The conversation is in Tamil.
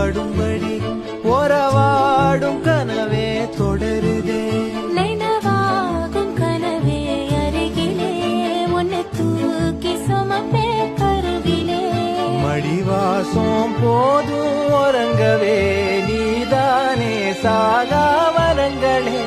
படும்படி உறவாடும் கனவே தொடருதே. நைனவாகும் கனவே அருகிலே உன்னை தூக்கி சுமப்பே கருவிலே. மடிவாசம் போதும் உறங்கவே நீதானே சாகா வரங்களே.